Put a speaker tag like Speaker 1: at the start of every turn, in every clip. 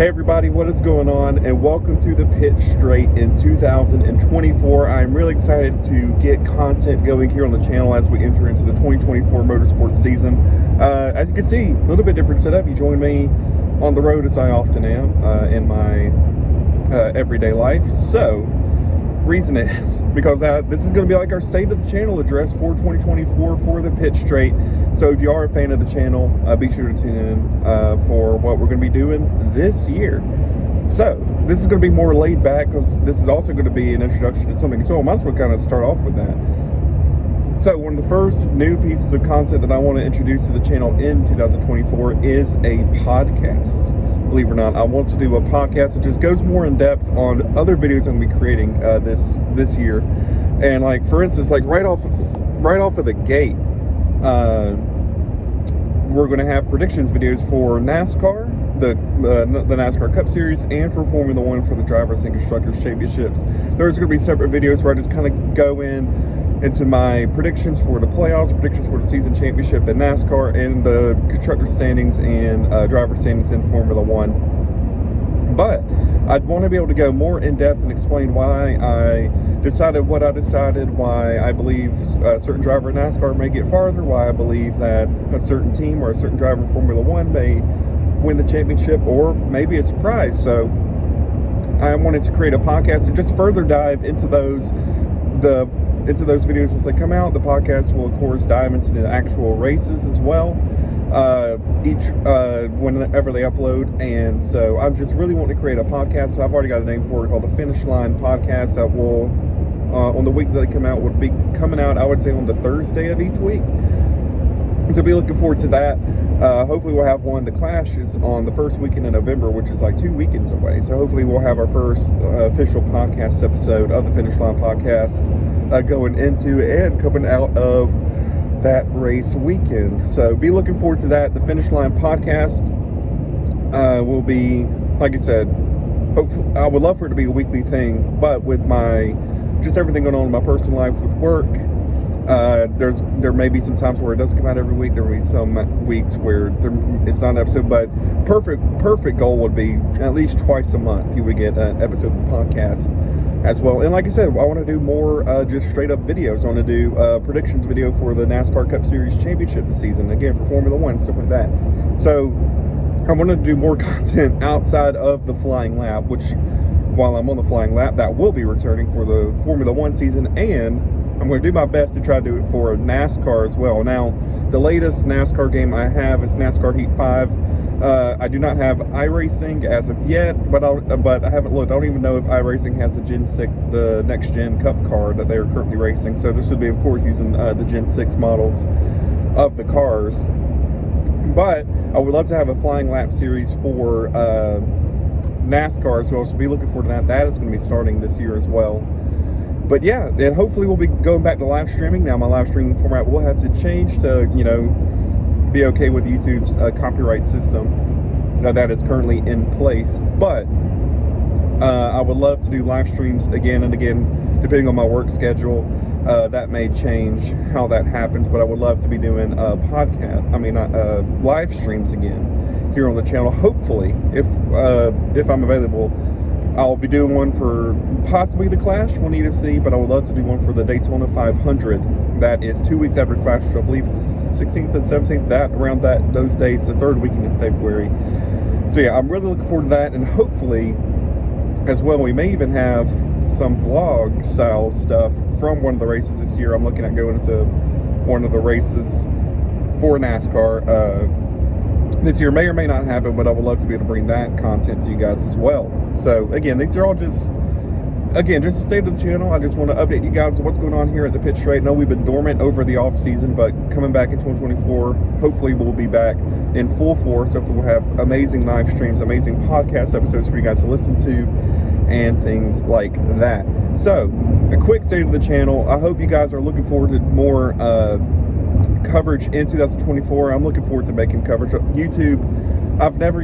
Speaker 1: Hey everybody, what is going on? And welcome to the Pit Straight in 2024. I'm really excited to get content going here on the channel as we enter into the 2024 motorsports season. As you can see, a little bit different setup. You join me on the road as I often am in my everyday life. So, reason is because this is going to be like our state of the channel address for 2024 for the Pit Straight. So if you are a fan of the channel, be sure to tune in for what we're going to be doing this year. So this is going to be more laid back because this is also going to be an introduction to something. So I might as well kind of start off with that. So one of the first new pieces of content that I want to introduce to the channel in 2024 is a podcast. Believe it or not, I want to do a podcast that just goes more in depth on other videos I'm going to be creating this year. And like, for instance, like right off of the gate, we're going to have predictions videos for NASCAR, the NASCAR Cup Series, and for Formula One for the Drivers and Constructors Championships. There's going to be separate videos where I just kind of go into my predictions for the playoffs, predictions for the season championship in NASCAR, and the constructor standings and driver standings in Formula One. But I'd want to be able to go more in depth and explain why I decided what I decided, why I believe a certain driver in NASCAR may get farther, why I believe that a certain team or a certain driver in Formula One may win the championship, or maybe a surprise. So I wanted to create a podcast to just further dive into those videos as they come out. The podcast will, of course, dive into the actual races as well, whenever they upload. And so I'm just really wanting to create a podcast. So I've already got a name for it called the Finish Line Podcast. That will, on the week that they come out, would be coming out, I would say, on the Thursday of each week. So be looking forward to that. Hopefully we'll have one. The Clash is on the first weekend in November, which is like 2 weekends away. So hopefully we'll have our first official podcast episode of the Finish Line Podcast going into and coming out of that race weekend. So be looking forward to that. The Finish Line Podcast will be, like I said, hopefully, I would love for it to be a weekly thing, but with just everything going on in my personal life with work, there may be some times where it doesn't come out every week. There will be some weeks where it's not an episode, but perfect goal would be at least twice a month you would get an episode of the podcast as well. And like I said, I want to do more just straight up videos. I want to do predictions video for the NASCAR Cup Series Championship this season, again for Formula One, stuff like that. So I want to do more content outside of the Flying Lap, which while I'm on the Flying Lap, that will be returning for the Formula One season, and I'm going to do my best to try to do it for NASCAR as well. Now, the latest NASCAR game I have is NASCAR Heat 5. I do not have iRacing as of yet, but I haven't looked. I don't even know if iRacing has the next gen Cup car that they are currently racing. So this would be, of course, using the Gen 6 models of the cars. But I would love to have a Flying Lap series for NASCAR as well. So be looking forward to that. That is going to be starting this year as well. But yeah, and hopefully we'll be going back to live streaming. Now my live streaming format will have to change to, be okay with YouTube's copyright system that is currently in place. But I would love to do live streams again and again, depending on my work schedule. That may change how that happens, but I would love to be doing live streams again here on the channel. Hopefully, if I'm available, I'll be doing one for possibly the Clash, we'll need to see, but I would love to do one for the Daytona 500. That is 2 weeks after Clash, which I believe it's the 16th and 17th, around those dates, the third weekend in February. So yeah, I'm really looking forward to that, and hopefully, as well, we may even have some vlog style stuff from one of the races this year. I'm looking at going to one of the races for NASCAR this year. May or may not happen, but I would love to be able to bring that content to you guys as well. So again, these are all just the state of the channel. I just want to update you guys on what's going on here at the Pit Straight. I know we've been dormant over the off season, but coming back in 2024, hopefully we'll be back in full force. Hopefully we'll have amazing live streams, amazing podcast episodes for you guys to listen to, and things like that. So a quick state of the channel. I hope you guys are looking forward to more coverage in 2024. I'm looking forward to making coverage. YouTube, I've never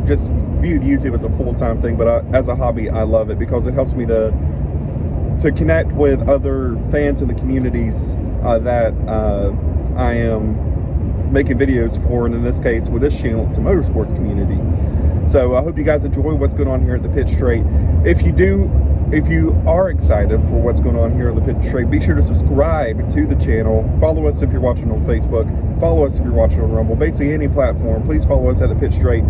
Speaker 1: just viewed YouTube as a full-time thing, but as a hobby, I love it because it helps me to connect with other fans in the communities that I am making videos for, and in this case with this channel, it's the motorsports community. So I hope you guys enjoy what's going on here at the Pit Straight. If you are excited for what's going on here on the Pit Straight, be sure to subscribe to the channel. Follow us if you're watching on Facebook. Follow us if you're watching on Rumble. Basically any platform. Please follow us at the Pit Straight.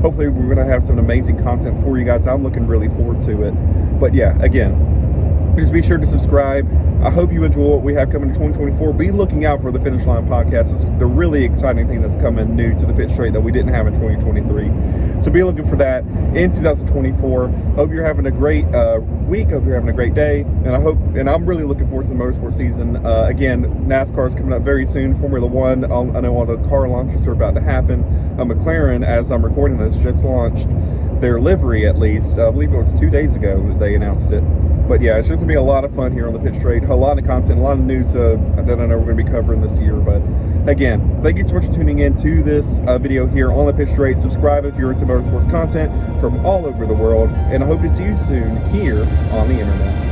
Speaker 1: Hopefully we're going to have some amazing content for you guys. I'm looking really forward to it. But yeah, again, just be sure to subscribe. I hope you enjoy what we have coming in 2024. Be looking out for the Finish Line podcast. It's the really exciting thing that's coming new to the Pit Straight that we didn't have in 2023. So be looking for that in 2024. Hope you're having a great week. Hope you're having a great day. And I'm really looking forward to the motorsport season. Again, NASCAR is coming up very soon. Formula One. I know all the car launches are about to happen. McLaren, as I'm recording this, just launched their livery, at least. I believe it was 2 days ago that they announced it. But yeah, it's just going to be a lot of fun here on the Pit Straight. A lot of content, a lot of news that I know we're going to be covering this year. But again, thank you so much for tuning in to this video here on the Pit Straight. Subscribe if you're into motorsports content from all over the world. And I hope to see you soon here on the internet.